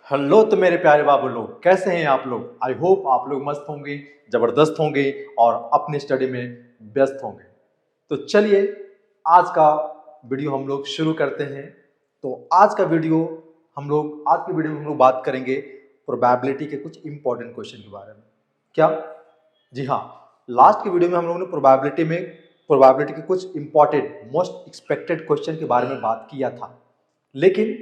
Hello तो मेरे प्यारे बाबू लोग, कैसे हैं आप लोग। आई होप आप लोग मस्त होंगे, जबरदस्त होंगे और अपनी स्टडी में व्यस्त होंगे। तो चलिए आज का वीडियो हम लोग शुरू करते हैं। तो आज की वीडियो में हम लोग बात करेंगे प्रोबेबिलिटी के कुछ इंपॉर्टेंट क्वेश्चन के बारे में। क्या? जी हाँ, लास्ट की वीडियो में हम लोगों ने प्रोबेबिलिटी के कुछ इंपॉर्टेंट मोस्ट एक्सपेक्टेड क्वेश्चन के बारे में बात किया था, लेकिन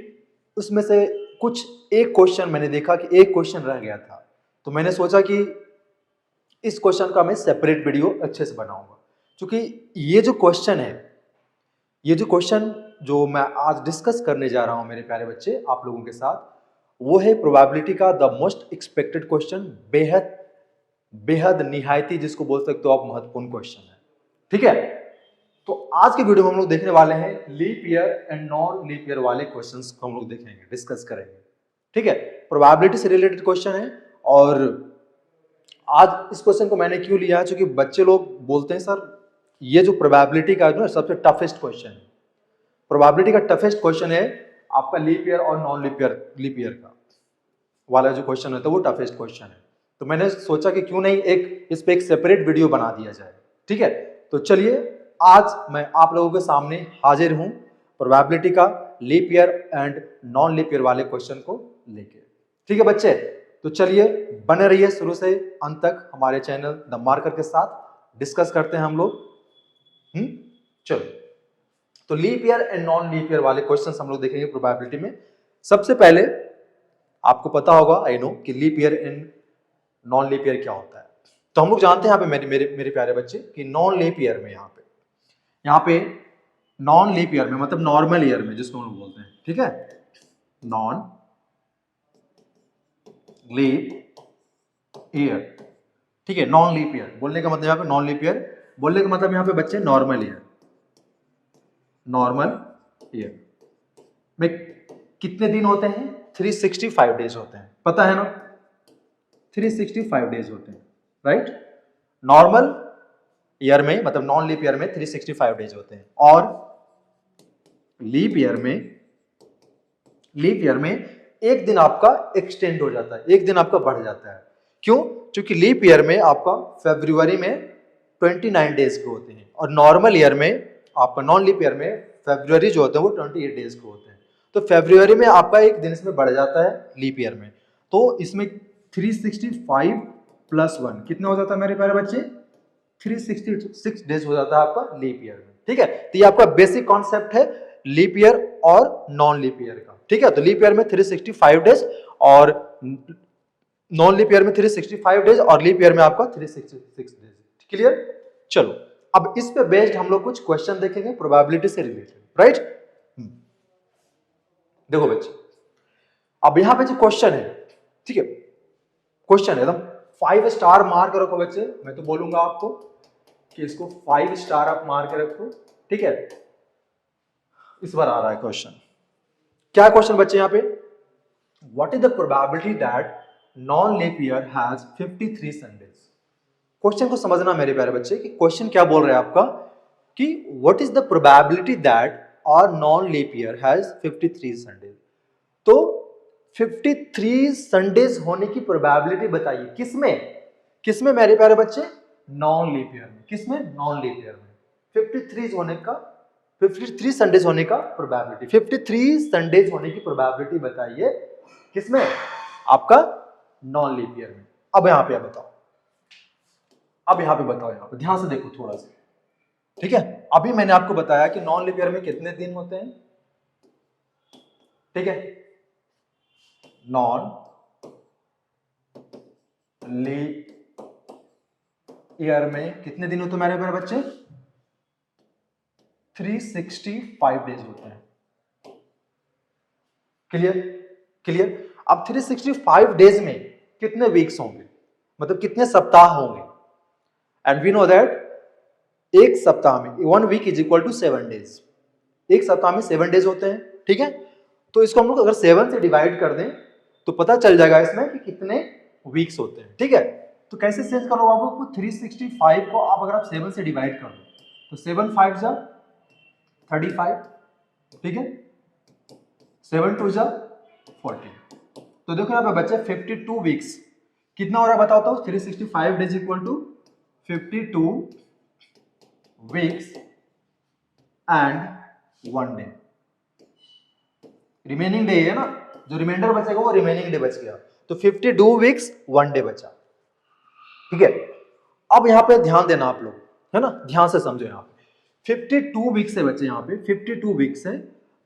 उसमें से कुछ एक क्वेश्चन मैंने देखा कि एक क्वेश्चन रह गया था। तो मैंने सोचा कि इस क्वेश्चन का मैं सेपरेट वीडियो अच्छे से बनाऊंगा, क्योंकि ये जो क्वेश्चन जो मैं आज डिस्कस करने जा रहा हूं मेरे प्यारे बच्चे आप लोगों के साथ, वो है प्रोबेबिलिटी का द मोस्ट एक्सपेक्टेड क्वेश्चन। बेहद बेहद निहायती जिसको बोल सकते हो आप महत्वपूर्ण क्वेश्चन है। ठीक है, तो आज के वीडियो में हम लोग देखने वाले हैं leap year and non leap year वाले क्वेश्चंस को हम लोग देखेंगे, डिस्कस करेंगे। ठीक है, प्रोबेबिलिटी से रिलेटेड क्वेश्चन है। और आज इस क्वेश्चन को मैंने क्यों लिया है, क्योंकि बच्चे लोग बोलते हैं सर ये जो प्रोबेबिलिटी का जो सबसे टफेस्ट क्वेश्चन है, प्रोबेबिलिटी का टफेस्ट क्वेश्चन है आपका लीप ईयर और नॉन लीप ईयर का वाला जो क्वेश्चन होता है वो टफेस्ट क्वेश्चन है। तो मैंने सोचा कि क्यों नहीं इस पे एक सेपरेट वीडियो बना दिया जाए। ठीक है, तो चलिए आज मैं आप लोगों के सामने हाजिर हूं प्रोबेबिलिटी का leap year and non leap year वाले क्वेश्चन को लेके। ठीक है बच्चे, तो चलिए बने रहिए शुरू से अंत तक हमारे चैनल द मार्कर के साथ। डिस्कस करते हैं हम लोग। चलो, तो leap year and non leap year वाले क्वेश्चंस हम लोग देखेंगे प्रोबेबिलिटी में। सबसे पहले आपको पता होगा आई नो कि leap year and non leap year क्या होता है। तो हम लोग जानते हैं यहाँ पे मेरे प्यारे बच्चे कि नॉन लीप ईयर में यहाँ पे नॉन लीप ईयर में मतलब नॉर्मल ईयर में जिसको हम लोग बोलते हैं, ठीक है, नॉन लीप ईयर। ठीक है, नॉन लीप ईयर बोलने का मतलब यहाँ पे नॉन लीप ईयर बोलने का मतलब यहाँ पे बच्चे नॉर्मल ईयर में कितने दिन होते हैं? 365 डेज होते हैं, पता है ना, 365 डेज होते हैं, राइट। नॉर्मल ईयर में मतलब नॉन लीप ईयर में 365 डेज होते हैं, और लीप ईयर में एक दिन आपका एक्सटेंड हो जाता है, एक दिन आपका बढ़ जाता है। क्यों? क्योंकि लीप ईयर में आपका फरवरी में 29 डेज के होते हैं, और नॉर्मल ईयर में आपका नॉन लीप ईयर में फरवरी जो होते हैं वो 28 डेज के होते हैं। तो फरवरी में आपका एक दिन इसमें बढ़ जाता है लीप ईयर में। तो इसमें 365 प्लस 1 कितना हो जाता है मेरे प्यारे बच्चे? 366 डेज हो जाता है आपका लीप ईयर में। ठीक है, तो ये आपका बेसिक कॉन्सेप्ट है लीप ईयर और नॉन लीप ईयर का। ठीक है, तो लीप ईयर में 365 डेज और नॉन लीप ईयर में 365 डेज और लीप ईयर में आपका 366 डेज। क्लियर? चलो, अब इस पे बेस्ड हम लोग कुछ क्वेश्चन देखेंगे प्रोबेबिलिटी से रिलेटेड, राइट। देखो बच्चे, अब यहां पे जो क्वेश्चन है, ठीक है, क्वेश्चन एकदम 5 स्टार मार के रखो बच्चे। मैं तो बोलूंगा आपको कि इसको 5 स्टार आप मार के रखो। ठीक है, इस बार आ रहा है क्वेश्चन। क्या क्वेश्चन बच्चे यहाँ पे? What is the probability that non leap year has 53 Sundays? Question को समझना मेरे प्यारे बच्चे कि क्वेश्चन क्या बोल रहा है आपका कि what is the probability that our non leap year has 53 Sundays. तो 53 संडेज होने की प्रोबेबिलिटी बताइए। किसमें मेरे प्यारे बच्चे? नॉन लीप ईयर में। किसमें? नॉन लीप ईयर में 53 संडेज होने का प्रोबेबिलिटी, 53 संडेज होने की प्रोबेबिलिटी बताइए किसमें? आपका नॉन लीप ईयर में। अब यहां पे बताओ, यहाँ पे ध्यान से देखो थोड़ा सा। ठीक है, अभी मैंने आपको बताया कि नॉन लीप ईयर में कितने दिन होते हैं। ठीक है, नॉन लीप ईयर में कितने दिन होते हैं मेरे बच्चे? 365 डेज होते हैं। क्लियर? अब 365 डेज में कितने वीक्स होंगे, मतलब कितने सप्ताह होंगे? एंड वी नो दैट एक सप्ताह में 1 week is equal to 7 days. एक सप्ताह में 7 डेज होते हैं। ठीक है, तो इसको हम लोग अगर 7 से डिवाइड कर दें तो पता चल जाएगा इसमें कि कितने वीक्स होते हैं। ठीक है, तो कैसे चेंज करो आपको? 365 को आप अगर आप 7 से डिवाइड कर दो तो 7 5 जा 35, ठीक है, 7 2 जा 40, तो तो देखो यहाँ पे बच्चे 52 वीक्स कितना हो रहा है बताओ तो 365 days equal to 52 weeks and 1 day. Remaining day है ना, जो रिमाइंडर बचेगा वो रिमेनिंग डे बच गया, तो 52 वीक्स 1 डे बचा। ठीक है, अब यहाँ पे ध्यान देना आप लोग, है ना, ध्यान से समझो। यहाँ पे 52 वीक्स है बच्चे, यहाँ पे 52 वीक्स है,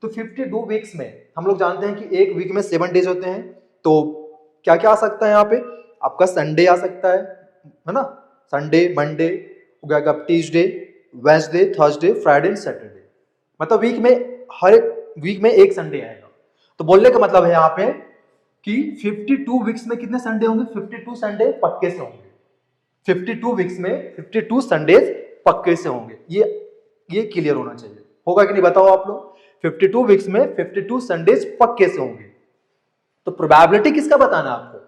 तो 52 वीक्स में हम लोग जानते हैं कि एक वीक में 7 डेज होते हैं, तो क्या क्या आ सकता है यहाँ पे, आपका संडे आ सकता है ना, संडे, मंडे हो गया, Tuesday, Wednesday, Thursday, Friday, Saturday, मतलब वीक में हर वीक में एक संडे आएगा। तो बोलने का मतलब है यहाँ पे कि 52 वीक्स में कितने संडे होंगे, 52 संडे पक्के से होंगे। 52 वीक्स में 52 संडेज पक्के से होंगे, ये क्लियर होना चाहिए। होगा कि नहीं बताओ आप लोग, 52 वीक्स में 52 संडेज पक्के से होंगे। तो प्रोबेबिलिटी किसका बताना है आपको,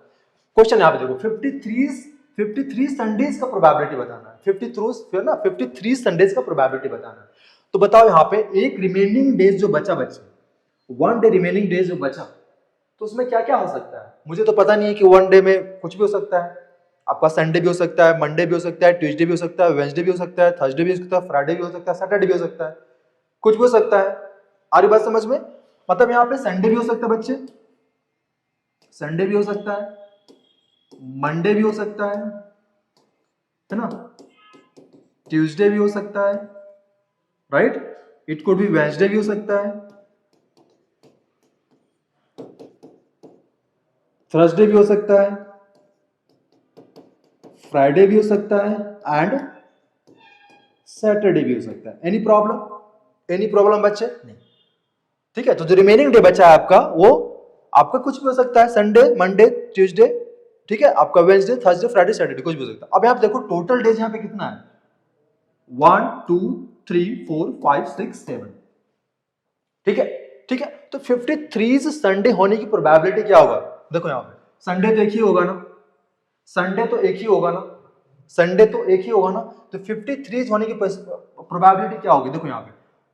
क्वेश्चन यहाँ पे देखो 53 संडेज का प्रोबेबिलिटी बताना है, 53 संडेज का प्रोबेबिलिटी बताना है। तो बताओ यहाँ पे एक रिमेनिंग डेज जो बचा, 1 डे रिमेनिंग डेज जो बचा, तो उसमें क्या क्या हो सकता है। मुझे तो पता नहीं है कि 1 डे में कुछ भी हो सकता है, आपका संडे भी हो सकता है, मंडे भी हो सकता है, ट्यूसडे भी हो सकता है, वेडनेसडे भी हो सकता है, थर्सडे भी हो सकता है, फ्राइडे भी हो सकता है, सैटरडे भी हो सकता है, कुछ भी हो सकता है। आ रही बात समझ में, मतलब यहाँ पे संडे भी हो सकता है बच्चे, संडे भी हो सकता है, मंडे भी हो सकता है ना, ट्यूसडे भी हो सकता है, right, it could be Wednesday भी हो सकता है, थर्सडे भी हो सकता है, फ्राइडे भी हो सकता है एंड सैटरडे भी हो सकता है। एनी प्रॉब्लम बच्चे, नहीं। ठीक है, तो जो रिमेनिंग डे बचा है आपका, वो आपका कुछ भी हो सकता है, संडे, मंडे, ट्यूसडे, ठीक है, आपका वेडनेसडे, थर्सडे, फ्राइडे, सैटरडे, कुछ भी हो सकता है। अब यहाँ पे देखो टोटल डेज यहाँ पे कितना है, 1 2 3 4 5 6 7, ठीक है, ठीक है। तो 53 संडे होने की प्रोबेबिलिटी क्या होगा, देखो यहाँ पे संडे तो एक ही होगा ना, संडे तो एक ही होगा ना, संडे तो एक ही होगा ना, तो 53 होने की प्रोबेबिलिटी क्या होगी, देखो यहाँ पे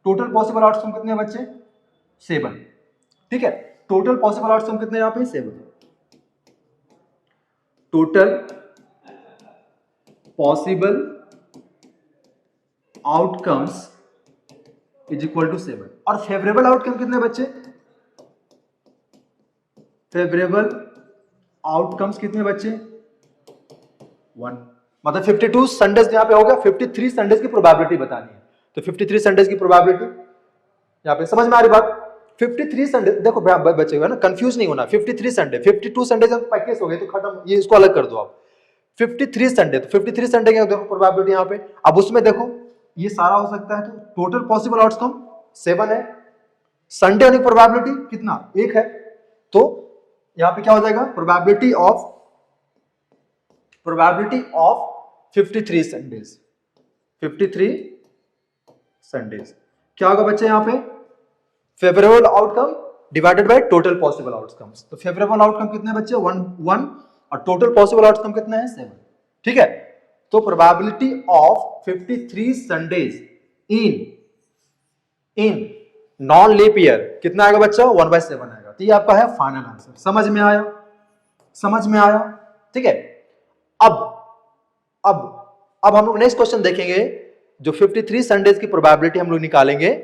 टोटल पॉसिबल आउटकम कितने हैं बच्चे, 7, ठीक है, टोटल पॉसिबल आउटकम कितने यहाँ पे, 7, total possible outcomes is equal to 7, और फेवरेबल आउटकम कितने बच्चे, फेवरेबल आउटकम्स कितने बच्चे, 1, मतलब 52 संडेज यहाँ पे हो गया, 53 संडेज की प्रोबेबिलिटी बतानी है, तो 53 संडेज की प्रोबेबिलिटी यहाँ पे समझ में आ रही बात। 53 संडे, देखो बच्चे ना कंफ्यूज नहीं होना, 53 संडे, 52 संडे जब पैकेज हो गए तो खत्म, ये इसको अलग कर दो आप। 53 संडे, तो 53 संडे की देखो प्रोबेबिलिटी यहाँ पे, अब उसमें देखो ये सारा हो सकता है, तो टोटल पॉसिबल आउटकम 7 है, संडे होने की प्रोबेबिलिटी कितना, 1 है, तो यहाँ पे क्या हो जाएगा, प्रोबेबिलिटी ऑफ 53 संडेज, 53 संडेज क्या होगा बच्चे, यहाँ पे favourable outcome divided by total possible outcomes, तो फेवरेबल आउटकम कितने बच्चे, 1 और टोटल पॉसिबल आउटकम कितने हैं, 7, ठीक है। तो probability of 53 Sundays in non leap year कितना आएगा बच्चा, 1/7 आएगा। तो ये आपका है फाइनल आंसर, समझ में आया, समझ में आया, ठीक है। अब हम लोग नेक्स्ट क्वेश्चन देखेंगे, जो 53 संडेज की प्रोबेबिलिटी हम लोग निकालेंगे,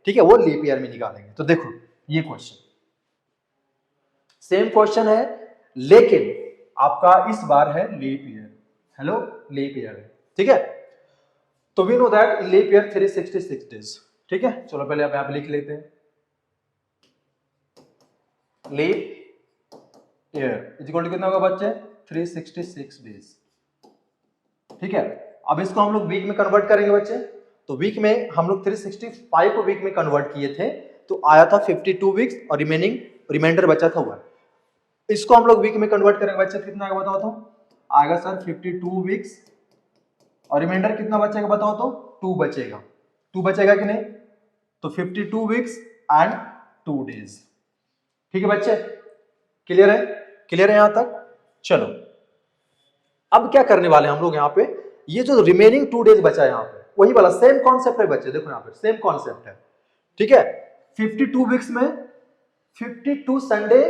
ठीक है, वो लीप ईयर में निकालेंगे। तो देखो ये क्वेश्चन सेम क्वेश्चन है, लेकिन आपका इस बार है leap year, hello leap year है, ठीक है। तो we know that leap year 366 days, ठीक है। चलो पहले आप यहां पे लिख लेते हैं, leap year is equal to कितना होगा बच्चे, 366 डेज, ठीक है। अब इसको हम लोग वीक में कन्वर्ट करेंगे बच्चे, तो वीक में हम लोग 365 को वीक में कन्वर्ट किए थे, तो आया था 52 वीक्स और रिमाइंडर बचा था 1। इसको हम लोग वीक में कन्वर्ट करेंगे बच्चे, कितना आएगा बताओ तो, आएगा सर 52 वीक्स और रिमाइंडर कितना बचेगा बताओ तो, 2 बचेगा, 2 बचेगा कि नहीं, तो 52 वीक्स एंड 2 डेज, ठीक है बच्चे, क्लियर है, क्लियर है यहां तक। चलो अब क्या करने वाले हैं हम लोग, यहाँ पे ये जो रिमेनिंग 2 डेज बचा है यहाँ पे, वही वाला सेम कॉन्सेप्ट है बच्चे, देखो यहाँ पे सेम कॉन्सेप्ट है, ठीक है। 52 वीक्स में 52 संडे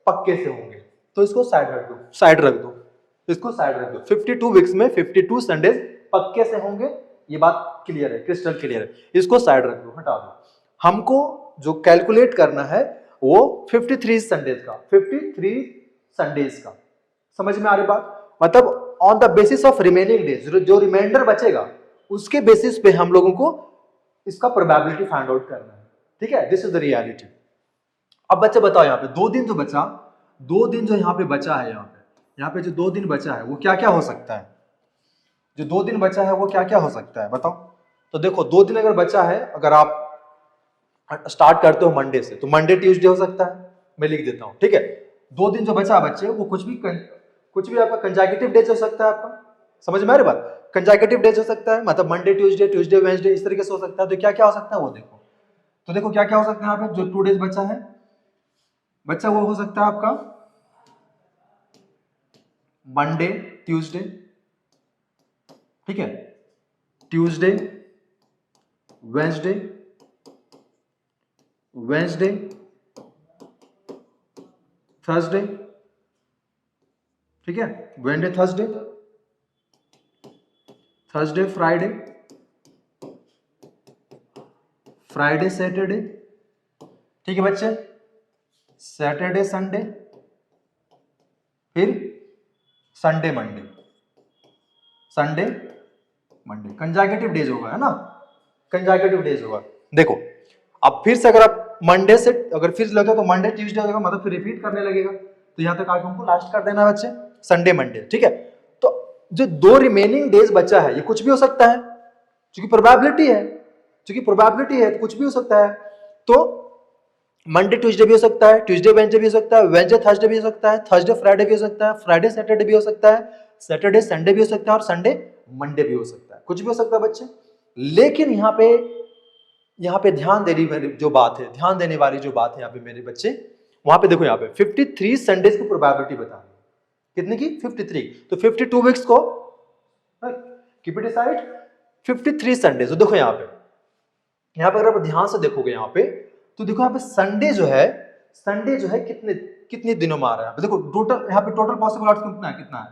पक्के से होंगे, तो इसको साइड रख दो, साइड रख दो, इसको साइड रख दो। 52 वीक्स में 52 संडेज पक्के से होंगे, ये बात क्लियर है, क्रिस्टल क्लियर है। इसको साइड रख दो, हटा दो। हमको जो कैलकुलेट करना है वो 53 संडेज का, 53 संडेज का। समझ में आ रही बात? मतलब on the basis of remaining days, जो रिमाइंडर बचेगा उसके बेसिस पे हम लोगों को इसका प्रोबेबिलिटी फाइंड आउट करना है। ठीक है, दिस इज द रियलिटी। अब बच्चे बताओ, यहाँ पे 2 दिन जो बचा, 2 दिन जो यहाँ पे बचा है, यहाँ पे जो 2 दिन बचा है वो क्या क्या हो सकता है? जो 2 दिन बचा है वो क्या क्या हो सकता है बताओ? तो देखो 2 दिन अगर बचा है, अगर आप स्टार्ट करते हो मंडे से, तो मंडे ट्यूसडे हो सकता है, मैं लिख देता हूँ। ठीक है, 2 दिन जो बचा बच्चे वो कुछ भी आपका कंसेक्यूटिव डेज हो सकता है आपका। समझ में आ रही बात? कंसेक्यूटिव डेज हो सकता है, मतलब मंडे ट्यूसडे, ट्यूसडे वेडनेसडे, इस तरीके से हो सकता है। तो क्या क्या हो सकता है वो देखो। तो देखो क्या क्या हो सकता है यहाँ पे, जो 2 डेज बचा है, बच्चा वो हो सकता है आपका मंडे ट्यूसडे, ठीक है, ट्यूसडे वेडनेसडे, वेडनेसडे थर्सडे, ठीक है, Wednesday Thursday, Thursday Friday, Friday Saturday, ठीक है बच्चे, सैटरडे संडे, फिर Sunday Monday, Sunday Monday, consecutive days होगा, है ना, कंसेक्यूटिव डेज होगा। देखो अब फिर से अगर आप मंडे से अगर फिर लेते हो तो मंडे ट्यूसडे होगा, मतलब फिर रिपीट करने लगेगा। तो यहां तक आके हमको लास्ट कर देना बच्चे, संडे मंडे। ठीक है, तो जो 2 रिमेनिंग डेज बचा है ये कुछ भी हो सकता है, क्योंकि प्रोबेबिलिटी है, क्योंकि प्रोबेबिलिटी है तो कुछ भी हो सकता है। तो मंडे ट्यूसडे भी हो सकता है, ट्यूसडे वेडनेसडे भी हो सकता है, वेडनेसडे थर्सडे भी हो सकता है, थर्सडे फ्राइडे भी हो सकता है, फ्राइडे सैटरडे भी हो सकता है, सैटरडे संडे भी हो सकता है, और संडे मंडे भी हो सकता है, कुछ भी हो सकता है बच्चे। लेकिन यहाँ पे ध्यान देने वाली जो बात है, ध्यान देने वाली जो बात है यहाँ पे मेरे बच्चे, वहां पे देखो, यहाँ पे 53 संडेज की प्रोबेबिलिटी बता रही है, कितने की? 53। तो 52 वीक्स को कीप इट असाइड, 53 संडेज। तो देखो यहाँ पे अगर आप ध्यान से देखोगे यहाँ पे, तो देखो यहाँ पे संडे जो है कितने दिनों में आ रहा है। देखो टोटल यहाँ पे टोटल पॉसिबल आउटकम कितना है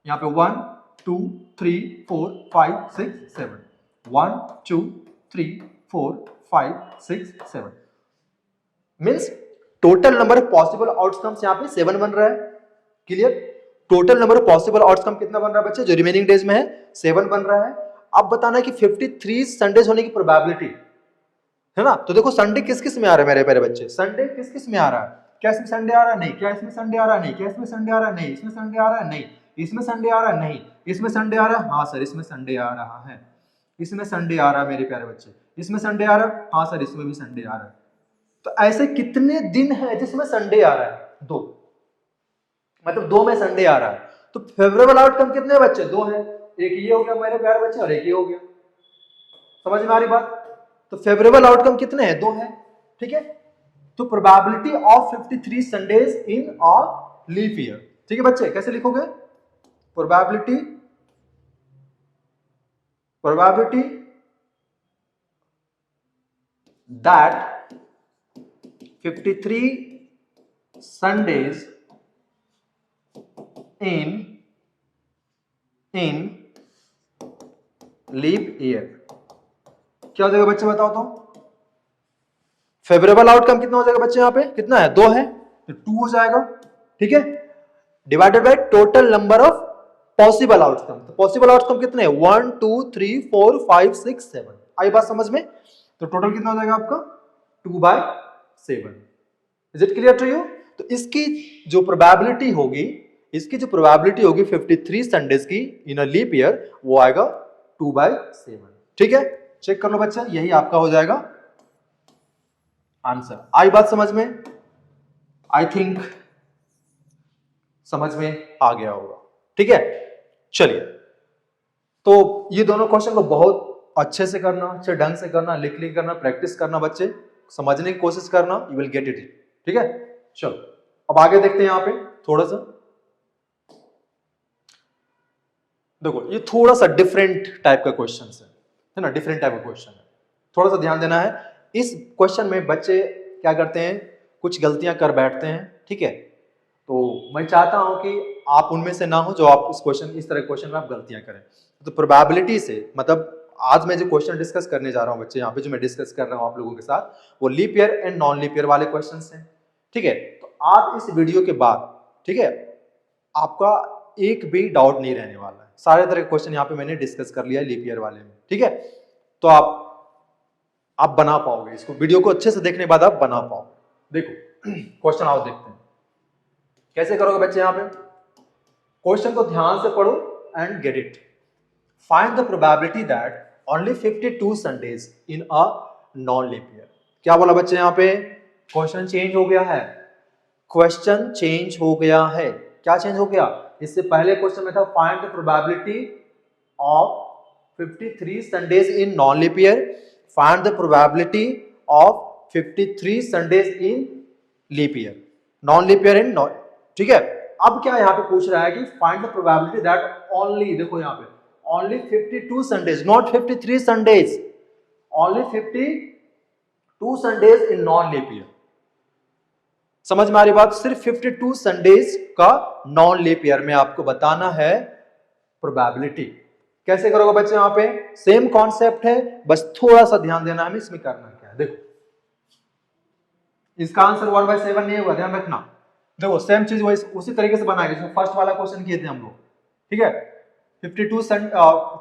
यहाँ पे 1 2 3 4 5 6 7, 1 2 3 4 5 6 7, means total number of possible outcomes यहाँ पे 7 बन रहा है। Clear? Total number of possible outcome कितना बन रहा है बच्चे, जो रिमेनिंग डेज में है 7 बन रहा है। अब बताना है कि 53 संडेज होने की प्रोबेबिलिटी है ना। तो देखो संडे किस किस में आ रहा है मेरे प्यारे बच्चे, संडे किस किस में आ रहा है? क्या इसमें संडे आ रहा है? नहीं। क्या इसमें संडे आ रहा है? नहीं। क्या इसमें संडे आ रहा है? नहीं। इसमें संडे आ रहा है? नहीं। इसमें संडे आ रहा है? नहीं। इसमें संडे आ रहा है? हाँ सर इसमें संडे आ रहा है, इसमें संडे आ रहा है मेरे प्यारे बच्चे, इसमें संडे आ रहा है, हाँ सर इसमें भी संडे आ रहा है। तो ऐसे कितने दिन है जिसमें संडे आ रहा है? 2, मतलब 2 में संडे आ रहा है। तो फेवरेबल आउटकम कितने बच्चे? 2 है। एक ये हो गया मेरे प्यारे बच्चे और एक ये हो गया। समझ में आ रही बात? तो फेवरेबल आउटकम कितने हैं? 2 है। ठीक है, तो probability of 53 Sundays in a leap year. ठीक है बच्चे, कैसे लिखोगे? Probability that 53 Sundays in leap year. क्या हो जाएगा बच्चे बताओ तो? फेवरेबल आउटकम कितना हो जाएगा बच्चे? यहाँ पे कितना है? 2 है, तो 2 हो जाएगा। ठीक है, divided by total number of possible outcome. तो पॉसिबल आउटकम कितने हैं? 1 2 3 4 5 6 7। आई बात समझ में? तो टोटल कितना हो जाएगा आपका? 2/7। Is it clear to you? तो इसकी जो प्रोबेबिलिटी होगी 53 संडेज की इन अ लीप ईयर, वो आएगा 2/7। ठीक है, चेक कर लो बच्चा, यही आपका हो जाएगा आंसर। आई बात समझ में? आई थिंक समझ में आ गया होगा। ठीक है, चलिए, तो ये दोनों क्वेश्चन को बहुत अच्छे से करना, अच्छे ढंग से करना, लिख करना, प्रैक्टिस करना बच्चे, समझने की कोशिश करना, यू विल गेट इट। ठीक है, चलो अब आगे देखते हैं। यहां पे थोड़ा सा देखो, ये थोड़ा सा डिफरेंट टाइप का क्वेश्चन है ना, डिफरेंट टाइप का क्वेश्चन है, थोड़ा सा ध्यान देना है। इस क्वेश्चन में बच्चे क्या करते हैं, कुछ गलतियां कर बैठते हैं। ठीक है, तो मैं चाहता हूं कि आप उनमें से ना हो जो आप इस तरह के क्वेश्चन में आप गलतियां करें। तो प्रोबेबिलिटी से मतलब आज मैं जो क्वेश्चन डिस्कस करने जा रहा हूं बच्चे, यहाँ पे जो मैं डिस्कस कर रहा हूं आप लोगों के साथ, वो leap year and non leap year वाले क्वेश्चन हैं। ठीक है, तो आज इस वीडियो के बाद, ठीक है, आपका एक भी डाउट नहीं रहने वाला है। सारे तरह के क्वेश्चन यहाँ पे मैंने डिस्कस कर लिया है लीप ईयर वाले में। ठीक है, तो आप बना पाओगे इसको, वीडियो को अच्छे से देखने के बाद आप बना पाओगे। देखो क्वेश्चन आओ देखते हैं कैसे करोगे बच्चे। यहाँ पे क्वेश्चन को ध्यान से पढ़ो and get it. Find the probability that only 52 Sundays in a non leap year. क्या बोला बच्चे यहाँ पे? क्वेश्चन चेंज हो गया है, क्वेश्चन चेंज हो गया है। क्या चेंज हो गया? इससे पहले क्वेश्चन में था find the probability of 53 Sundays in non leap year, find the probability of 53 Sundays in leap year, non leap year in non. ठीक है, अब क्या यहाँ पे पूछ रहा है कि find the probability that only, देखो यहाँ पे only 52 Sundays, not 53 Sundays, only 52 Sundays in non leap year. समझ में आ रही बात? सिर्फ 52 संडेज का नॉन लीप ईयर में आपको बताना है प्रोबेबिलिटी। कैसे करोगे बच्चे? यहाँ पे सेम कॉन्सेप्ट है, बस थोड़ा सा ध्यान देना है इसमें करना क्या है। देखो इसका आंसर 1/7 नहीं होगा, ध्यान रखना। देखो सेम चीज उसी तरीके से बनाएंगे जो फर्स्ट वाला क्वेश्चन किए थे हम लोग। ठीक है, 52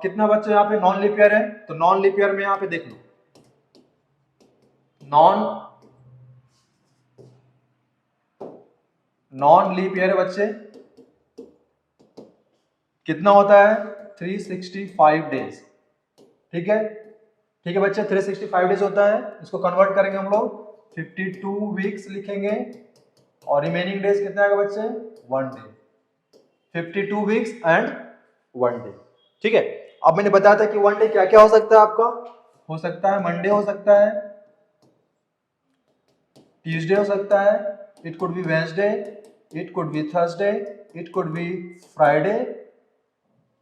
कितना बच्चे यहाँ पे नॉन लीप ईयर है, तो नॉन लीप ईयर में यहाँ पे देख लो, नॉन लीप ईयर बच्चे कितना होता है? 365 डेज। ठीक है, ठीक है बच्चे, 365 डेज होता है। इसको कन्वर्ट करेंगे हम लोग, 52 वीक्स लिखेंगे और रिमेनिंग डेज कितना आएगा बच्चे? 1 डे। 52 weeks and 1 day. ठीक है, अब मैंने बताया था कि 1 डे क्या क्या हो सकता है आपका? हो सकता है मंडे, हो सकता है ट्यूसडे, हो सकता है, it could be Wednesday, it could be Thursday, it could be Friday,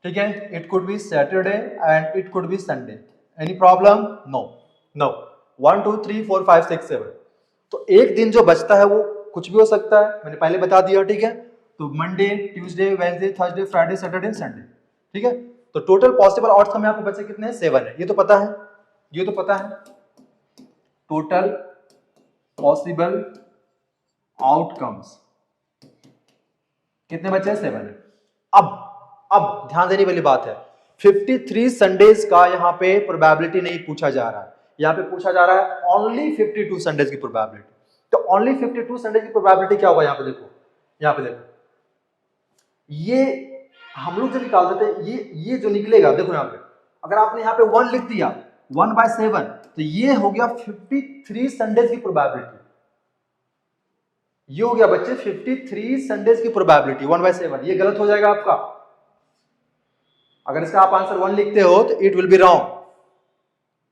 ठीक है, it could be Saturday and it could be Sunday. Any problem? No no. 1 2 3 4 5 6 7। तो एक दिन जो बचता है वो कुछ भी हो सकता है, मैंने पहले बता दिया। ठीक है, तो Monday, Tuesday, Wednesday, Thursday, Friday, Saturday, Sunday. ठीक है, तो टोटल पॉसिबल आउटकम यहाँ पे बचे कितने हैं? 7 है। ये तो पता है, ये तो पता है। टोटल पॉसिबल आउटकम्स कितने बचे? 7 है। अब ध्यान देने वाली बात है, 53 संडेज का यहाँ पे प्रोबेबिलिटी नहीं पूछा जा रहा है, यहाँ पे पूछा जा रहा है ओनली 52 संडेज की प्रोबेबिलिटी। तो ओनली 52 संडेज की प्रोबेबिलिटी क्या होगा? यहाँ पे देखो, यहाँ पे देखो, ये हम लोग जो निकाल देते हैं, ये जो निकलेगा, देखो यहाँ पे अगर आपने यहाँ पे 1 लिख दिया, 1/7, तो ये हो गया 53 संडेज की प्रोबेबिलिटी। ये हो गया बच्चे 53 संडेज की प्रोबेबिलिटी 1/7। ये गलत हो जाएगा आपका। अगर इसका आप आंसर 1 लिखते हो तो इट विल बी रॉन्ग।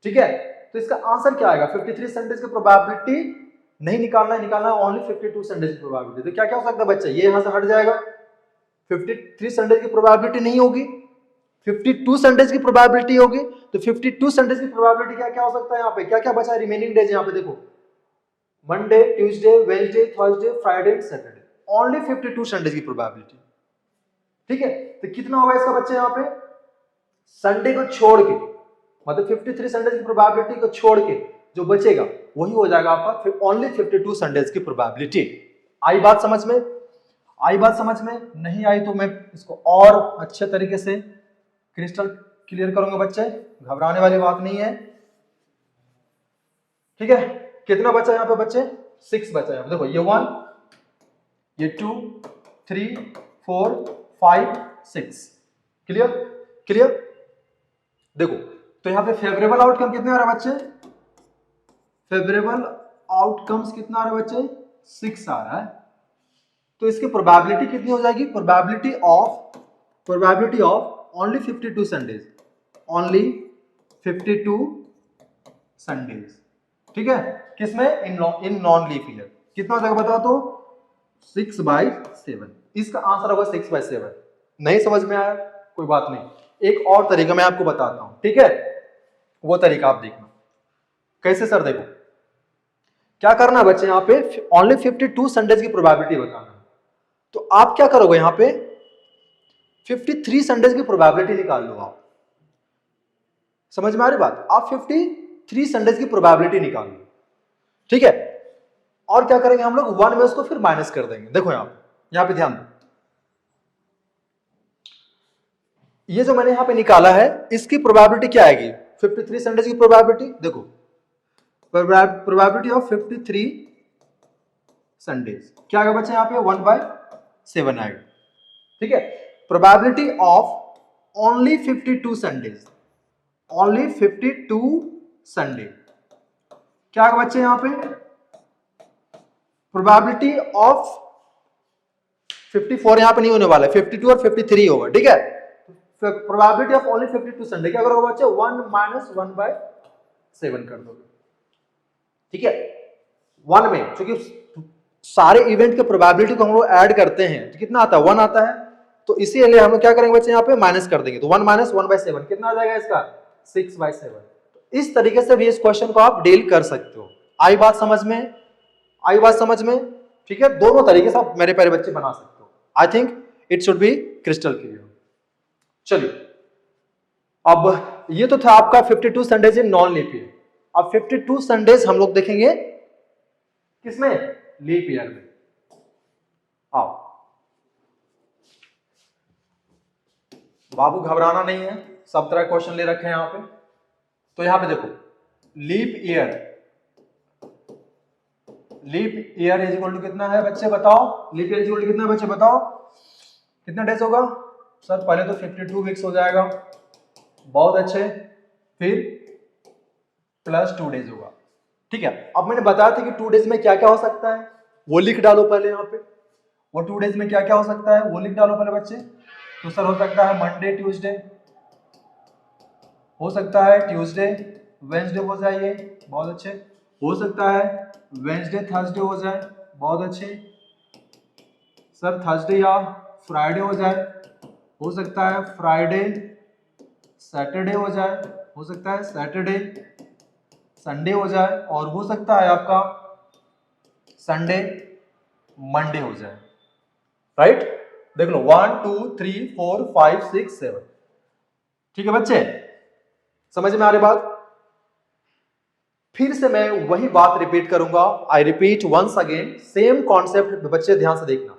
ठीक है, तो इसका आंसर क्या आएगा? 53 संडेज की प्रोबेबिलिटी नहीं निकालना है, निकालना है ओनली 52 संडेज की प्रोबेबिलिटी। तो क्या क्या हो सकता है बच्चे? ये यहां से हट जाएगा, 53 संडेज की प्रोबेबिलिटी नहीं होगी, 52 संडेज की प्रोबेबिलिटी होगी। तो 52 संडेज की प्रोबेबिलिटी क्या क्या हो सकता है? यहाँ पे क्या क्या बचा है रिमेनिंग डेज? यहाँ पे देखो, Monday, Tuesday, Wednesday, Thursday, Friday, Saturday, only 52 Sundays की प्रोबेबिलिटी। ठीक है, तो कितना होगा इसका बच्चे? यहाँ पे संडे को छोड़ के, मतलब 53 संडेज की प्रोबेबिलिटी को छोड़ के जो बचेगा वही हो जाएगा आपका फिर ओनली 52 संडेज की प्रोबेबिलिटी। आई बात समझ में? आई बात समझ में? नहीं आई तो मैं इसको और अच्छे तरीके से क्रिस्टल क्लियर करूंगा बच्चे, घबराने वाली बात नहीं है। ठीक है, कितना बचा यहाँ पे बच्चे? 6 बचा है। देखो ये 1, ये 2, 3, 4, 5, 6। क्लियर? क्लियर? देखो तो यहाँ पे फेवरेबल आउटकम कितने आ रहा है बच्चे? फेवरेबल आउटकम्स कितना आ रहा है बच्चे? 6 आ रहा है। तो इसकी प्रोबेबिलिटी कितनी हो जाएगी? Probability of only 52 Sundays, only 52 Sundays. ठीक है, किसमें? In non leap year. कितना हो जाएगा बताओ तो? 6/7। इसका आंसर होगा 6/7। नहीं समझ में आया? कोई बात नहीं, एक और तरीका मैं आपको बताता हूं। ठीक है, वो तरीका आप देखना कैसे। सर देखो क्या करना है बच्चे, यहाँ पे ओनली 52 संडेज की प्रोबेबिलिटी बताना है। तो आप क्या करोगे यहां पे 53 संडेज की प्रोबेबिलिटी निकाल लो आप। समझ में आ रही बात? आप 53 संडेज की प्रोबेबिलिटी निकाल लो, ठीक है। और क्या करेंगे हम लोग 1 में उसको फिर माइनस कर देंगे। देखो यहां पे ध्यान दो, ये जो मैंने यहां पे निकाला है इसकी प्रोबेबिलिटी क्या आएगी 53 संडेज की प्रोबेबिलिटी। देखो प्रोबेबिलिटी ऑफ 53 संडेज क्या आएगा बच्चे, यहां पे 1/7 आएगा, ठीक है। Probability of only 52 Sundays, only 52 Sunday क्या आएगा बच्चे यहां पे, प्रोबेबिलिटी ऑफ 54 यहां पे नहीं होने वाला है, 52 और 53 होगा, ठीक है। प्रोबेबिलिटी ऑफ ओनली 52 संडे क्या करोगे बच्चे 1 - 1/7 कर दोगे, ठीक है। 1 में क्योंकि सारे इवेंट के प्रोबेबिलिटी को हम लोग ऐड करते हैं तो कितना आता है 1 आता है, तो इसीलिए हम लोग क्या करेंगे बच्चे यहाँ पे माइनस कर देंगे, तो 1 - 1/7 कितना आ जाएगा इसका 6/7। तो इस तरीके से भी इस क्वेश्चन को आप डील कर सकते हो। आई बात समझ में, आई बात समझ में, ठीक है। दोनों तरीके से आप मेरे प्यारे बच्चे बना सकते हो। I think it should be crystal clear. चलिए अब ये तो था आपका 52 Sundays in non leap year. अब 52 संडेज हम लोग देखेंगे किसमें, लीप ईयर में। आओ बाबू घबराना नहीं है, सब तरह क्वेश्चन ले रखे हैं यहां पे। तो यहां पे देखो leap year, leap year is equal to कितना है बच्चे बताओ, leap year is equal to कितना है बच्चे बताओ, कितना डेज होगा सर, पहले तो 52 वीक्स हो जाएगा, बहुत अच्छे, फिर +2 डेज होगा, ठीक है। अब मैंने बताया था कि 2 डेज में क्या क्या हो सकता है वो लिख डालो पहले यहाँ पे, वो 2 डेज में क्या क्या हो सकता है वो लिख डालो पहले बच्चे। तो सर हो सकता है मंडे ट्यूसडे, हो सकता है ट्यूसडे वेंसडे हो जाए, ये बहुत अच्छे, हो सकता है वेंसडे थर्सडे हो जाए, बहुत अच्छे, सर थर्सडे या फ्राइडे हो जाए, हो सकता है फ्राइडे सैटरडे हो जाए, हो सकता है सैटरडे संडे हो जाए, और हो सकता है आपका संडे मंडे हो जाए, राइट। देख लो 1 2 3 4 5 6 7, ठीक है बच्चे, समझ में आ रही बात। फिर से मैं वही बात रिपीट करूंगा, I repeat once again same concept बच्चे ध्यान से देखना।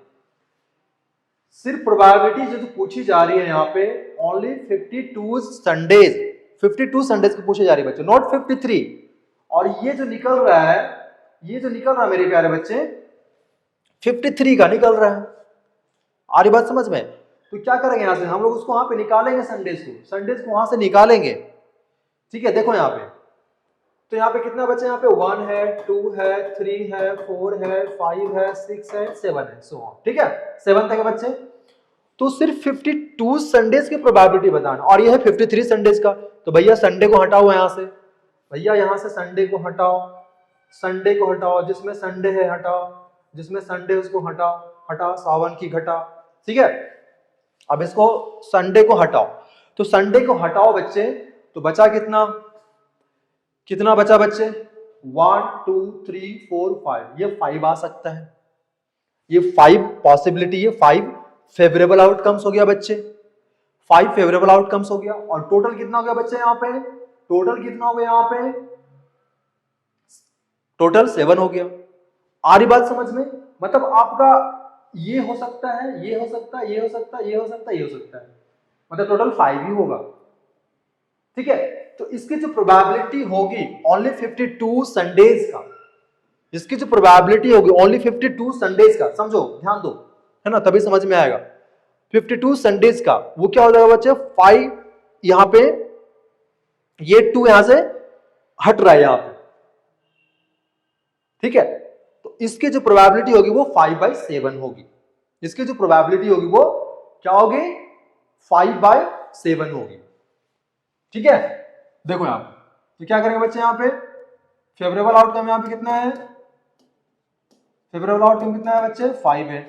सिर्फ प्रोबेबिलिटी जो पूछी जा रही है यहाँ पे ओनली 52 संडेज, 52 संडेज की पूछी जा रही है बच्चे, नॉट 53। और ये जो निकल रहा है, ये जो निकल रहा है मेरे प्यारे बच्चे 53 का निकल रहा है, आ रही बात समझ में। तो क्या करेंगे यहां से हम लोग उसको वहां पे निकालेंगे, संडेज को वहां से निकालेंगे, ठीक है। देखो यहाँ पे, तो यहाँ पे कितना बचे, यहाँ पे 1 है 2 है 3 है 4 है 5 है 6 है 7 है, सो ऑन, ठीक है 7 तक बच्चे। तो सिर्फ 52 संडेज की प्रोबेबिलिटी बताना, और ये है 53 संडेज का। तो भैया संडे को हटाओ यहां से, भैया यहां से संडे को हटाओ, संडे को हटाओ, जिसमें संडे है हटाओ, जिसमें संडे उसको हटाओ, हटाओ सावन की घटा, ठीक है। अब इसको संडे को हटाओ, तो संडे को हटाओ बच्चे, तो बचा कितना, कितना बचा बच्चे 1 2 3 4 5, ये 5 आ सकता है, ये 5 पॉसिबिलिटी, ये 5 फेवरेबल आउटकम्स हो गया बच्चे, 5 फेवरेबल आउटकम्स हो गया। और टोटल कितना हो गया बच्चे यहाँ पे, टोटल कितना हो गया यहाँ पे, टोटल 7 हो गया। आ रही बात समझ में, मतलब आपका ये हो सकता है, ये हो सकता है, ये हो सकता है, ये हो सकता है, ये हो सकता है, मतलब टोटल 5 ही होगा, ठीक है। तो इसकी जो प्रोबेबिलिटी होगी ओनली 52 संडेज का, इसकी जो प्रोबेबिलिटी होगी ओनली 52 संडेज का, समझो ध्यान दो, है ना, तभी समझ में आएगा। 52 संडेज का वो क्या हो जाएगा बच्चे 5, यहां पे ये 2 यहां से हट रहा है यहां पे, ठीक है। तो इसकी जो प्रोबेबिलिटी होगी वो 5/7 होगी, इसकी जो प्रोबेबिलिटी होगी वो क्या होगी 5/7 होगी, ठीक है। देखो यहां पे तो क्या करेंगे बच्चे, यहां पे फेवरेबल आउटकम यहां पे कितना है, फेवरेबल आउटकम कितना है बच्चे 5 है,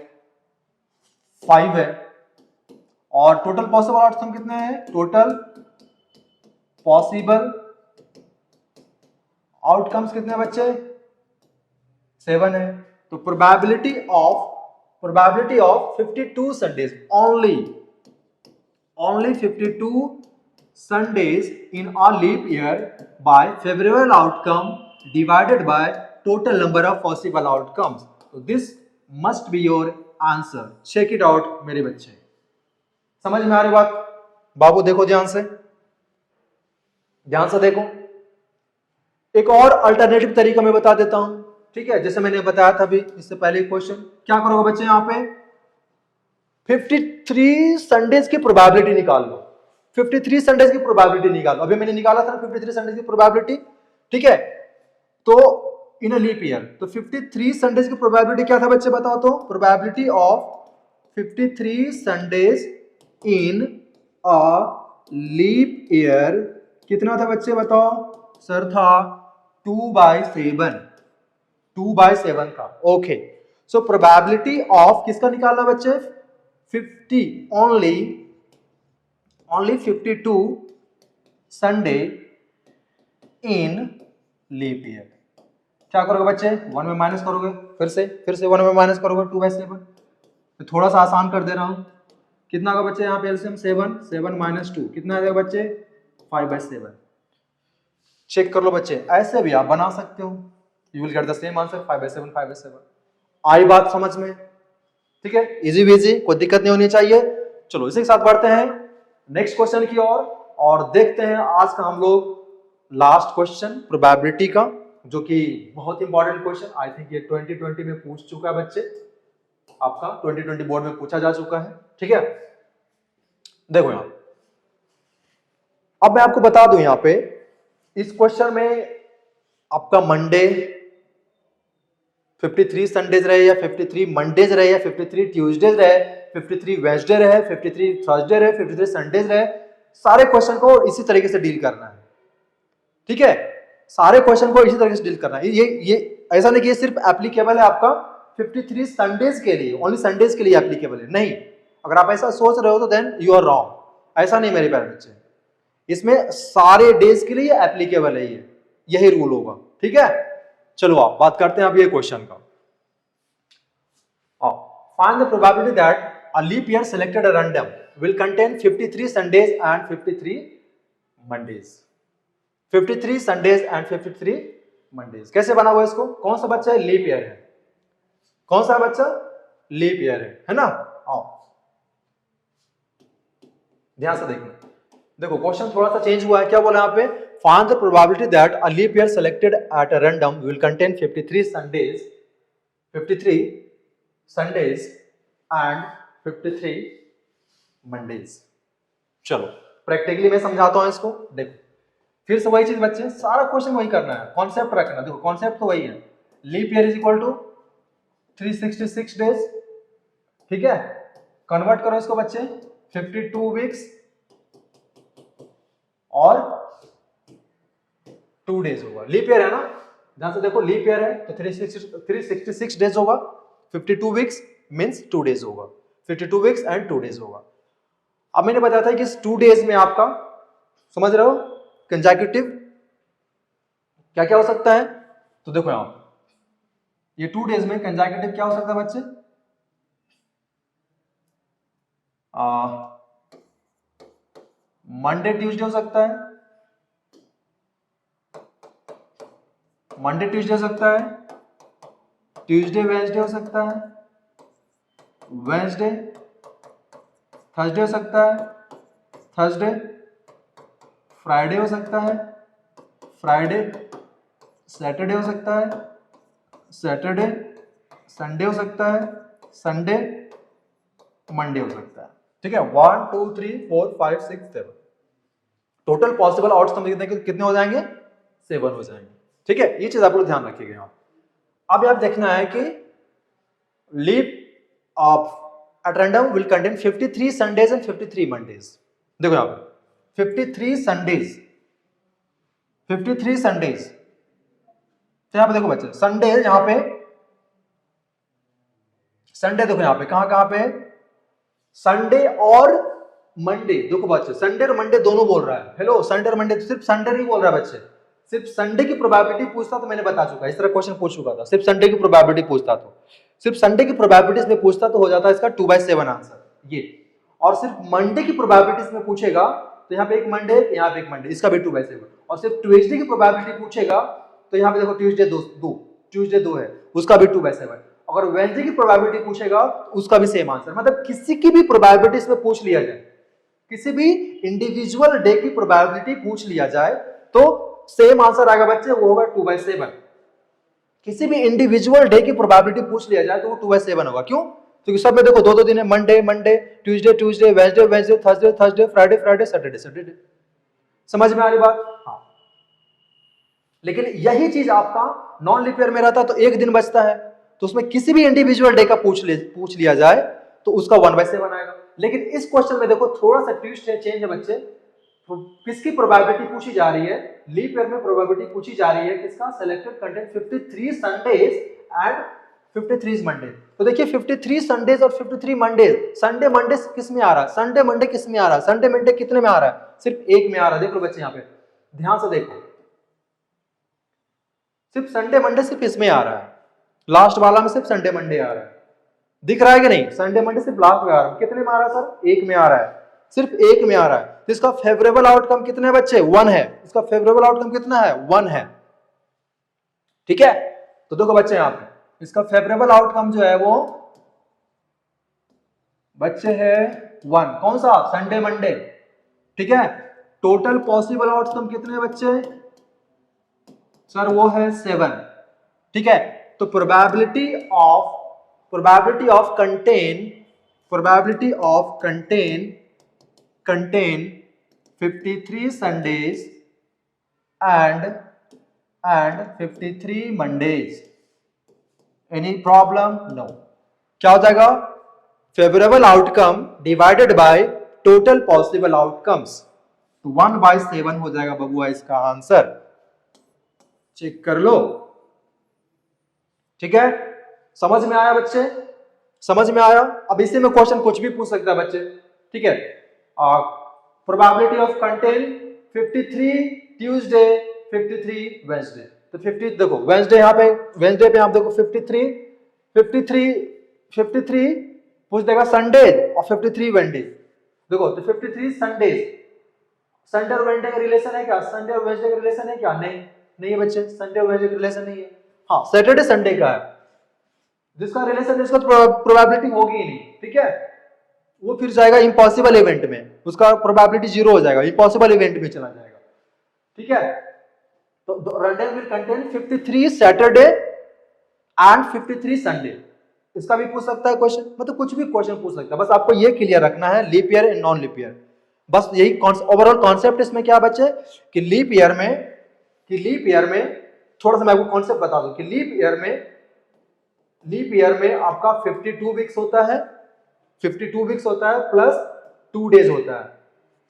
5 है। और टोटल पॉसिबल आउटकम कितने हैं, टोटल पॉसिबल आउटकम्स कितने बच्चे 7 है। तो probability of probability of 52 Sundays, only 52 Sundays in a leap year by favorable outcome divided by total number of possible outcomes. So this must be your answer. Check it out मेरे बच्चे। समझ में आ रही बात? बाबू देखो ध्यान से देखो। एक और अल्टरनेटिव तरीका मैं बता देता हूं, ठीक है, जैसे मैंने बताया था अभी इससे पहले क्वेश्चन। क्या करोगे बच्चे, यहां पे 53 संडेज की प्रोबेबिलिटी निकाल लो। 53 संडेज की प्रोबेबिलिटी निकालो। अभी मैंने निकाला था 53 संडेज की प्रोबेबिलिटी, ठीक है। तो इन अ लीप ईयर, तो 53 संडेज की प्रोबेबिलिटी क्या था बच्चे, बताओ तो। Probability of 53 Sundays in a leap year कितना था बच्चे, बताओ। सर था 2/7, 2/7 का। ओके, सो प्रोबेबिलिटी ऑफ किसका निकालना बच्चे, 50, only 52 संडे इन लीप ईयर। क्या करोगे बच्चे, 1 में माइनस करोगे, फिर से 1 में माइनस करोगे 2/7। तो थोड़ा सा आसान कर दे रहा हूं। कितना का बच्चे यहाँ पे एलसीएम 7 माइनस 2 कितना आ जाएगा बच्चे, 5/7। चेक कर लो बच्चे, ऐसे भी आप बना सकते हो। You will get the same answer, 5/7। आई बात समझ में, ठीक है, इजी बीजी, कोई दिक्कत नहीं होनी चाहिए। चलो इसी के साथ बढ़ते हैं नेक्स्ट क्वेश्चन की ओर और देखते हैं आज का हम लोग लास्ट क्वेश्चन प्रोबेबिलिटी का, जो कि बहुत इंपॉर्टेंट क्वेश्चन। आई थिंक ये 2020 में पूछ चुका है बच्चे, आपका 2020 बोर्ड में पूछा जा चुका है, ठीक है। देखो यहां, अब मैं आपको बता दूं यहां पे इस क्वेश्चन में आपका मंडे 53 संडेज रहे या 53 मंडेज रहे या 53 ट्यूसडेज रहे, 53 वेडनेसडे रहे, 53 थर्सडे रहे, 53 संडेज रहे, सारे क्वेश्चन को इसी तरीके से डील करना है, ठीक है। सारे क्वेश्चन को इसी तरीके से डील करना है। ये ऐसा नहीं कि ये सिर्फ एप्लीकेबल है आपका 53 संडेज के लिए, ओनली संडेज के लिए एप्लीकेबल है, नहीं। अगर आप ऐसा सोच रहे हो तो देन यू आर रॉन्ग। ऐसा नहीं मेरे प्यारे बच्चे, इसमें सारे डेज के लिए एप्लीकेबल है, ये यही रूल होगा, ठीक है। चलो आप बात करते हैं अब ये क्वेश्चन का। Find the probability that a leap year selected at random will contain 53 Sundays and 53 Mondays. 53 Sundays and 53 Mondays कैसे बना हुआ इसको, कौन सा बच्चा है, लीप ईयर है, कौन सा बच्चा, लीप ईयर है ना। आओ ध्यान से देखो क्वेश्चन थोड़ा सा चेंज हुआ है। क्या बोला यहाँ पे, find the probability that a leap year selected at a random will contain 53 Sundays and 53 Mondays. चलो प्रैक्टिकली मैं समझाता हूं इसको। देखो फिर से वही चीज बच्चे, सारा क्वेश्चन वही करना है, कॉन्सेप्ट रखना। देखो कॉन्सेप्ट तो वही है, leap year is equal to 366 days, ठीक है। कन्वर्ट करो इसको बच्चे 52 वीक्स और 2 डेज होगा। लीप ईयर है ना, ध्यान से देखो, लीप ईयर है तो 366 डेज होगा, 52 वीक्स मींस 2 डेज होगा, 52 वीक्स एंड 2 डेज होगा। अब मैंने बताया था कि इस 2 डेज में आपका, समझ रहे हो, कंसेक्यूटिव क्या क्या हो सकता है। तो देखो यहां ये 2 डेज में कंसेक्यूटिव क्या हो सकता है बच्चे, मंडे ट्यूसडे हो सकता है, मंडे ट्यूसडे हो सकता है, ट्यूसडे वेडनेसडे हो सकता है, वेडनेसडे थर्सडे हो सकता है, थर्सडे फ्राइडे हो सकता है, फ्राइडे सैटरडे हो सकता है, सैटरडे संडे हो सकता है, संडे मंडे हो सकता है, ठीक है। 1 2 3 4 5 6 7 टोटल पॉसिबल आउटकम कितने हो जाएंगे, 7 हो जाएंगे, ठीक है। ये चीज आप लोग ध्यान रखिएगा यहाँ। अब आप देखना है कि leap of at random will contain 53 Sundays and 53 Mondays. देखो यहाँ पे 53 संडेज, 53 संडेज, तो यहाँ पे देखो बच्चे संडे, यहाँ पे संडे देखो यहाँ पे कहां पे संडे और मंडे। देखो बच्चे संडे और मंडे दोनों बोल रहा है, हेलो संडे और मंडे, सिर्फ संडे नहीं बोल रहा है बच्चे, सिर्फ संडे की प्रोबेबिलिटी पूछता तो मैंने बता चुका, इस तरह क्वेश्चन पूछ चुका था, सिर्फ संडे की प्रोबेबिलिटी पूछता तो सिर्फ संडे की प्रोबेबिलिटीज में पूछता तो हो जाता है इसका 2/7 आंसर ये, और सिर्फ मंडे की प्रोबेबिलिटीज में पूछेगा तो यहाँ पे एक मंडे, यहाँ पे एक मंडे, इसका भी 2/7, और सिर्फ ट्यूसडे की प्रोबेबिलिटी पूछेगा तो यहाँ पे देखो ट्यूसडे 2 है, उसका भी 2/7। अगर वेडनेसडे की प्रोबेबिलिटी पूछेगा तो उसका भी सेम आंसर। मतलब किसी की भी प्रोबेबिलिटी इसमें पूछ लिया जाए, किसी भी इंडिविजुअल डे की प्रोबेबिलिटी पूछ लिया जाए तो सेम आंसर आएगा बच्चे, वो होगा 2/7। किसी भी इंडिविजुअल डे की प्रोबेबिलिटी पूछ लिया जाए तो वो 2/7 होगा। क्यों? क्योंकि सब में देखो 2-2 दिन है, Monday, Tuesday, Wednesday, Thursday, Friday, Saturday. समझ में आ रही बात? हाँ। लेकिन यही चीज आपका नॉन लीप ईयर में रहता तो एक दिन बचता है, तो उसमें किसी भी इंडिविजुअल डे का पूछ लिया जाए तो उसका 1/7 आएगा। लेकिन इस क्वेश्चन में देखो थोड़ा सा ट्विस्ट है, चेंज है बच्चे। तो किसकी प्रोबेबिलिटी पूछी जा रही है? लीप ईयर में प्रोबेबिलिटी पूछी जा रही है किसका? Selected content 53 Sundays and 53 Monday. तो देखिए 53 संडेज और 53 मंडेज, संडे मंडे किस में आ रहा है? संडे मंडे किस में आ रहा है? संडे मंडे कितने में आ रहा है? सिर्फ एक में आ रहा है। देख लो बच्चे यहाँ पे ध्यान से देखो, सिर्फ संडे मंडे सिर्फ इसमें आ रहा है, लास्ट वाला में सिर्फ संडे मंडे आ रहा है। दिख रहा है कि नहीं? संडे मंडे सिर्फ लास्ट में आ रहा है। कितने में आ रहा है सर? एक में आ रहा है, सिर्फ एक में आ रहा है। तो इसका फेवरेबल आउटकम कितने बच्चे? 1 है। इसका फेवरेबल आउटकम कितना है? 1 है। ठीक है, तो देखो बच्चे यहाँ पे इसका फेवरेबल आउटकम जो है वो बच्चे है 1। कौन सा? Sunday Monday. ठीक है, टोटल पॉसिबल आउटकम कितने बच्चे? सर वो है 7। ठीक है, तो probability of contain 53 Sundays and 53 Mondays. Any problem? No. क्या हो जाएगा? Favourable outcome divided by total possible outcomes, तो 1/7 हो जाएगा बबुआ इसका आंसर। चेक कर लो। ठीक है, समझ में आया बच्चे? समझ में आया? अब इसी में क्वेश्चन कुछ भी पूछ सकता है बच्चे। ठीक है, probability of contain 53 Tuesday, 53 Wednesday. तो 50 देखो वेडनेसडे, यहाँ पे वेडनेसडे पे आप देखो 53 पूछ देगा संडे और 53 वेडनेसडे। देखो तो 53 संडे, संडे और वेडनेसडे का रिलेशन है क्या? संडे और वेडनेसडे का रिलेशन है क्या? नहीं है बच्चे, संडे और वेडनेसडे का रिलेशन नहीं है। हाँ, सैटरडे संडे का है, जिसका रिलेशन है उसका प्रोबेबिलिटी होगी ही नहीं। ठीक है, वो फिर जाएगा इम्पॉसिबल इवेंट में, उसका प्रोबेबिलिटी 0 हो जाएगा, इम्पॉसिबल इवेंट में चला जाएगा। ठीक है, तो random will contain 53 Saturday and 53 Sunday. इसका भी पूछ सकता है क्वेश्चन, मतलब कुछ भी क्वेश्चन पूछ सकता है। बस आपको ये क्लियर रखना है leap year and non leap year. बस यही ओवरऑल कॉन्सेप्ट इसमें क्या बच्चे कि लीप ईयर में थोड़ा सा मैं आपको कॉन्सेप्ट बता दूं कि लीप ईयर में आपका 52 वीक्स होता है, 52 वीक्स होता है प्लस 2 डेज होता है।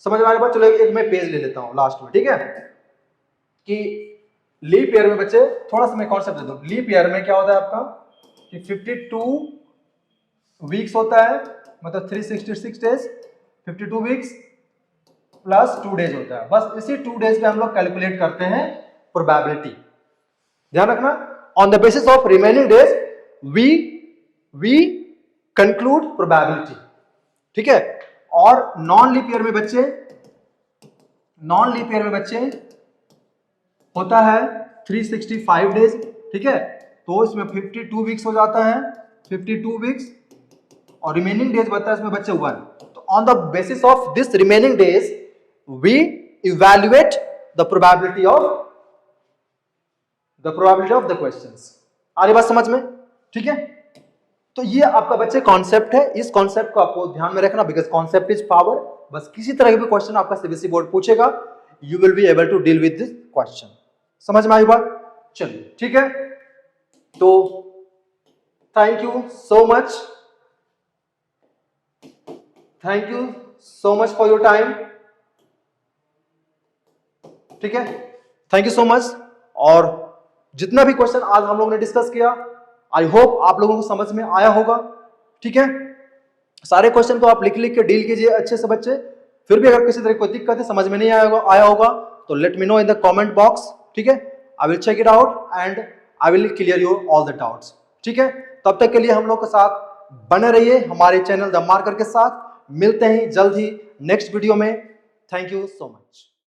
समझ में आ रहा है? चलो एक मैं पेज ले लेता हूं लास्ट में। ठीक है, कि लीप ईयर में बच्चे थोड़ा सा मैं कॉन्सेप्ट दे दूं। लीप ईयर में क्या होता है आपका कि 52 वीक्स होता है, मतलब 366 डेज, 52 वीक्स प्लस 2 डेज होता है। बस इसी 2 डेज पे हम लोग कैलकुलेट करते हैं प्रोबेबिलिटी। ध्यान रखना, on the basis of remaining days we conclude probability. ठीक है, और नॉन लीप ईयर में बच्चे होता है 365 डेज। ठीक है, तो इसमें 52 वीक्स हो जाता है, 52 वीक्स, और रिमेनिंग डेज बता है इसमें बच्चे 1। तो on the basis of this remaining days we evaluate the probability of the questions. आ रही बात समझ में? ठीक है, तो ये आपका बच्चे कॉन्सेप्ट है। इस कॉन्सेप्ट को आपको ध्यान में रखना, बिकॉज कॉन्सेप्ट इज पावर। बस किसी तरह के भी क्वेश्चन आपका सीबीएसई बोर्ड पूछेगा, you will be able to deal with this question. समझ में आई बात? चलिए ठीक है, तो thank you so much for your time. ठीक है, थैंक यू सो मच। और जितना भी क्वेश्चन आज हम लोगों ने डिस्कस किया, आई होप आप लोगों को समझ में आया होगा। ठीक है, सारे क्वेश्चन को आप लिख के डील कीजिए अच्छे से बच्चे। फिर भी अगर किसी तरह कोई दिक्कत है, समझ में नहीं आया होगा तो let me know in the comment box. ठीक है, I will check it out and I will clear your all the doubts. ठीक है, तब तक के लिए हम लोग के साथ बने रहिए हमारे चैनल द मार्कर के साथ। मिलते हैं जल्द ही नेक्स्ट वीडियो में। Thank you so much.